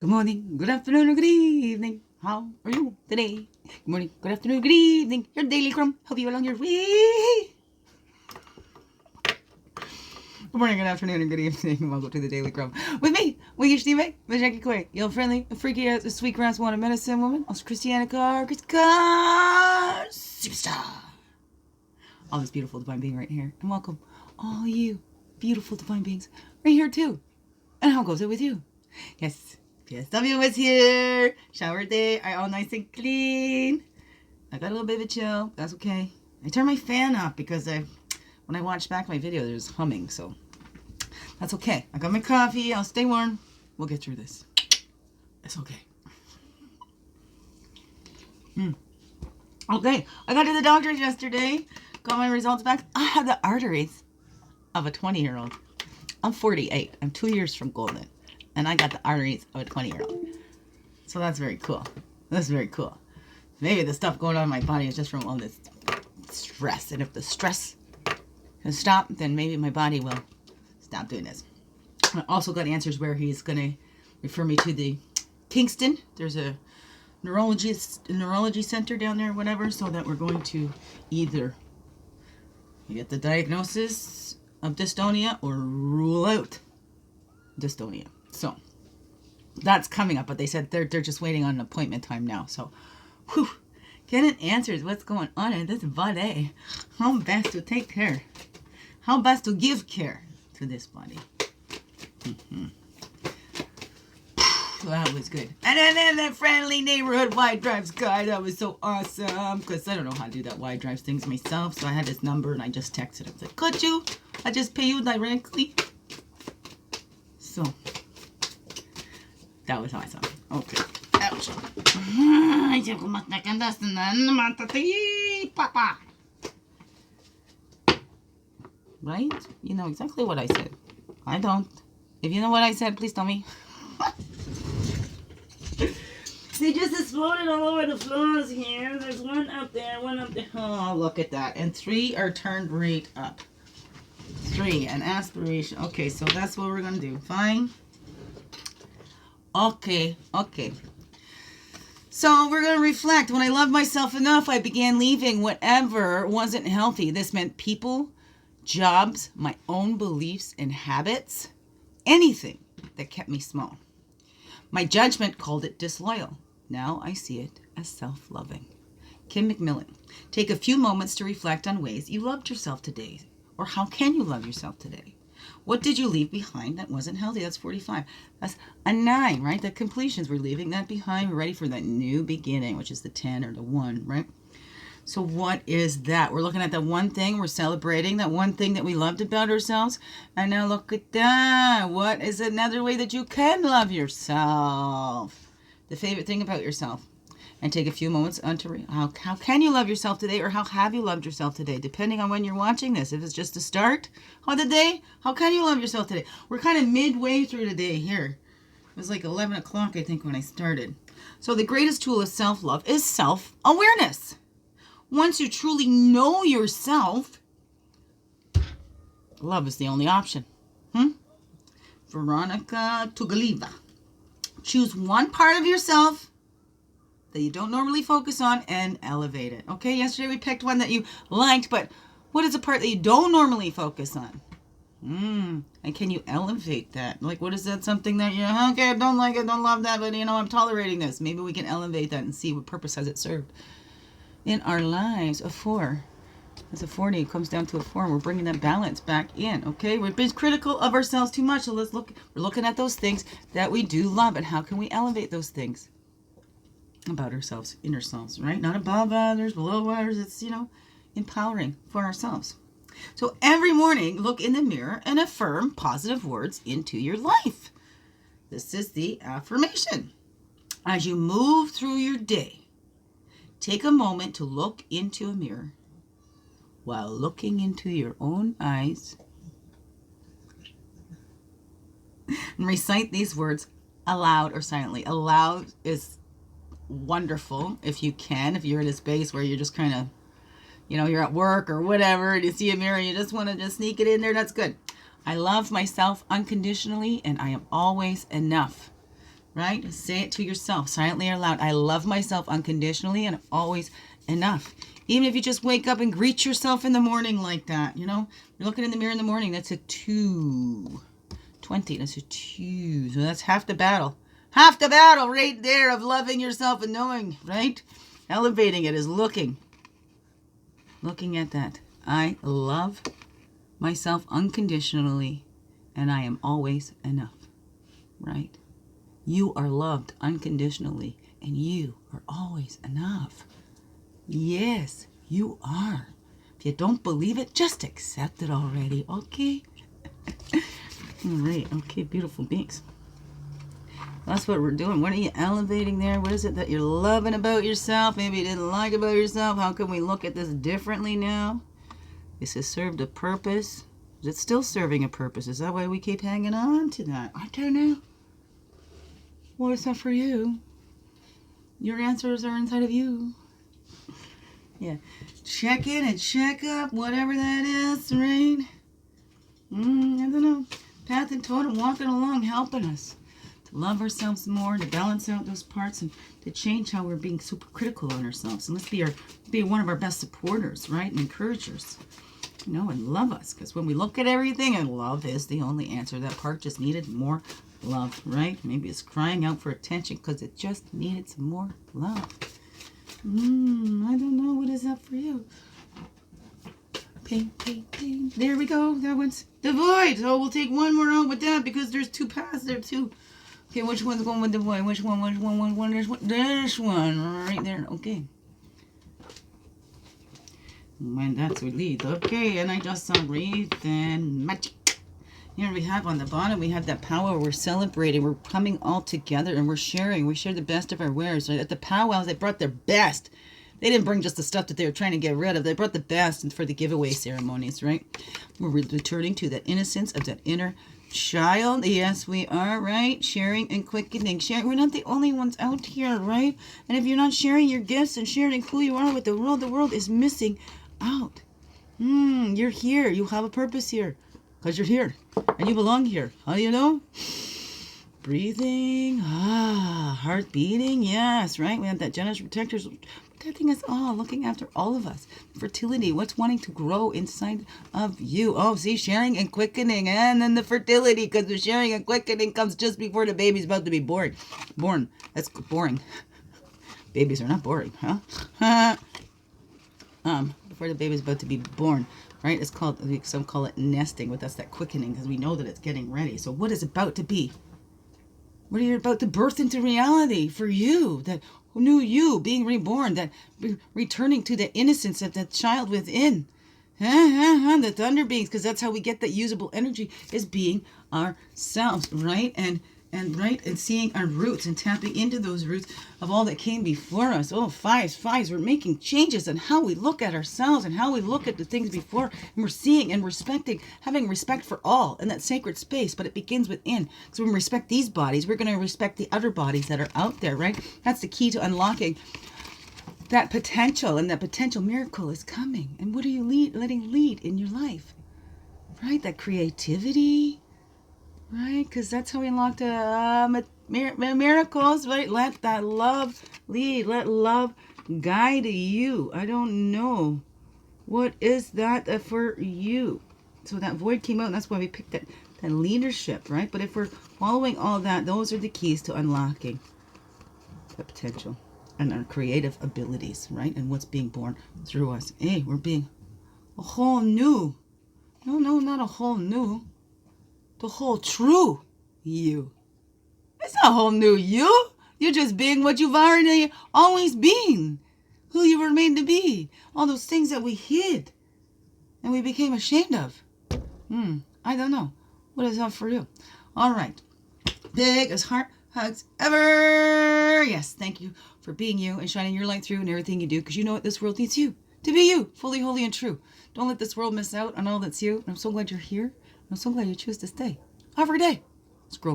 Good morning, good afternoon, or good evening. How are you today? Good morning, good afternoon, good evening. Your daily CRUMB. Help you along your way. Good morning, good afternoon, and good evening. Welcome to the daily CRUMB with me, with your teammate, Miss Jackie Quay. You're friendly, a freaky ass, a sweet grass water medicine woman. Also, Christiana Carr, superstar. All this beautiful divine being right here, and welcome all you beautiful divine beings right here too. And how goes it with you? Yes. PSW is here. Shower day. I all nice and clean. I got a little bit of a chill. That's okay. I turned my fan off because when I watched back my video, there was humming. So that's okay. I got my coffee. I'll stay warm. We'll get through this. It's okay. Okay. I got to the doctor's yesterday. Got my results back. I have the arteries of a 20-year-old. I'm 48. I'm 2 years from golden. And I got the arteries of a 20-year-old. So that's very cool. That's very cool. Maybe the stuff going on in my body is just from all this stress. And if the stress can stop, then maybe my body will stop doing this. I also got answers where he's going to refer me to the Kingston. There's a neurology center down there, whatever, so that we're going to either get the diagnosis of dystonia or rule out dystonia. So that's coming up, but they said they're just waiting on an appointment time now. So, getting answers what's going on in this body. How best to take care. How best to give care to this body. That was good. And then that friendly neighborhood wide drives guy, that was so awesome. Because I don't know how to do that wide drives things myself. So I had his number and I just texted him. I said, could you? I just pay you directly. So that was awesome. Okay. Ouch. Right? You know exactly what I said. I don't. If you know what I said, please tell me. They just exploded all over the floors here. There's one up there, one up there. Oh, look at that. And 3 are turned right up. 3, an aspiration. Okay, so that's what we're going to do. Fine. Okay. So we're going to reflect. When I loved myself enough, I began leaving whatever wasn't healthy. This meant people, jobs, my own beliefs and habits, anything that kept me small. My judgment called it disloyal. Now I see it as self-loving. Kim McMillen. Take a few moments to reflect on ways you loved yourself today. Or how can you love yourself today? What did you leave behind that wasn't healthy? That's 45. That's a 9, right? The completions. We're leaving that behind. We're ready for that new beginning, which is the 10 or the 1, right? So what is that? We're looking at that one thing. We're celebrating that one thing that we loved about ourselves. And now look at that. What is another way that you can love yourself? The favorite thing about yourself. And take a few moments onto how can you love yourself today, or how have you loved yourself today, depending on when you're watching this. If it's just the start of the day, how can you love yourself today? We're kind of midway through the day here. It was like 11 o'clock, I think, when I started. So the greatest tool of self-love is self-awareness. Once you truly know yourself, love is the only option. Veronica Tugaliva. Choose one part of yourself that you don't normally focus on and elevate it. Okay, yesterday we picked one that you liked, but what is a part that you don't normally focus on? And can you elevate that? Like, what is that something that you, okay, I don't like it, don't love that, but I'm tolerating this. Maybe we can elevate that and see what purpose has it served in our lives. A 4. As a 40, it comes down to a 4, and we're bringing that balance back in, okay? We've been critical of ourselves too much, so let's look. We're looking at those things that we do love, and how can we elevate those things about ourselves, in ourselves, right? Not above others, below others. It's, empowering for ourselves. So every morning, look in the mirror and affirm positive words into your life. This is the affirmation. As you move through your day, take a moment to look into a mirror while looking into your own eyes and recite these words aloud or silently. Aloud is wonderful if you can, if you're in a space where you're just kind of, you're at work or whatever, and you see a mirror, you just want to just sneak it in there. That's good. I love myself unconditionally, and I am always enough. right? Say it to yourself, silently or loud. I love myself unconditionally and always enough. Even if you just wake up and greet yourself in the morning like that, you know, you're looking in the mirror in the morning, that's a 220, that's a 2. So that's half the battle. Half the battle right there of loving yourself and knowing, right? Elevating it is looking at that. I love myself unconditionally and I am always enough, right? You are loved unconditionally and you are always enough. Yes, you are. If you don't believe it, just accept it already, okay? All right, okay, beautiful beings. That's what we're doing. What are you elevating there? What is it that you're loving about yourself? Maybe you didn't like about yourself. How can we look at this differently now? This has served a purpose. Is it still serving a purpose? Is that why we keep hanging on to that? I don't know. Well, it's not for you. Your answers are inside of you. Yeah. Check in and check up, whatever that is, right? I don't know. Path and Totem walking along, helping us to love ourselves more, to balance out those parts, and to change how we're being super critical on ourselves. And let's be one of our best supporters, right? And encouragers. You know, and love us. Because when we look at everything, and love is the only answer. That part just needed more love, right? Maybe it's crying out for attention because it just needed some more love. I don't know. What is that for you? Ping, ping, ping. There we go. That one's the void. So we'll take one more out with that because there's 2 paths there too. Okay, which one's going with the void? Which one? This one. Right there. Okay. When that's we lead. Okay, and I just saw breathe and magic. Here we have on the bottom, we have that power. We're celebrating. We're coming all together and we're sharing. We share the best of our wares. Right? At the powwows, they brought their best. They didn't bring just the stuff that they were trying to get rid of. They brought the best for the giveaway ceremonies, right? We're returning to that innocence of that inner child. Yes, we are, right? Sharing and quickening. Sharing. We're not the only ones out here, right? And if you're not sharing your gifts and sharing who you are with the world is missing out. You're here. You have a purpose here. Because you're here. And you belong here. How do you know? Breathing. Heart beating. Yes, right? We have that generous protectors protecting us all, looking after all of us. Fertility. What's wanting to grow inside of you? Oh, see, sharing and quickening. And then the fertility, because the sharing and quickening comes just before the baby's about to be born. That's boring. Babies are not boring, huh? Before the baby's about to be born. Right? It's called, some call it nesting, but that's that quickening because we know that it's getting ready. So what is about to be? What are you about to birth into reality for you? That new you being reborn, that returning to the innocence of that child within. The thunder beings, because that's how we get that usable energy, is being ourselves, right? And seeing our roots and tapping into those roots of all that came before us. Oh, fives. We're making changes in how we look at ourselves and how we look at the things before. And we're seeing and respecting, having respect for all in that sacred space. But it begins within. So when we respect these bodies, we're going to respect the other bodies that are out there, right? That's the key to unlocking that potential. And that potential miracle is coming. And what are you letting lead in your life? Right? That creativity. Right, because that's how we unlock the miracles, right? Let that love lead. Let love guide you. I don't know. What is that for you? So that void came out, and that's why we picked that leadership, right? But if we're following all that, those are the keys to unlocking the potential and our creative abilities, right? And what's being born through us. Hey, we're being a whole new. No, not a whole new. The whole true you. It's not a whole new you. You're just being what you've already always been. Who you were made to be. All those things that we hid and we became ashamed of. I don't know. What is that for you? All right. Big as heart hugs ever. Yes, thank you for being you and shining your light through in everything you do, because you know what? This world needs you to be you, fully, holy, and true. Don't let this world miss out on all that's you. And I'm so glad you're here. I'm so glad you choose to stay. Every day. Let's grow.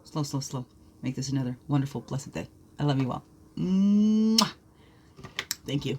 Slow. Make this another wonderful, blessed day. I love you all. Mwah. Thank you.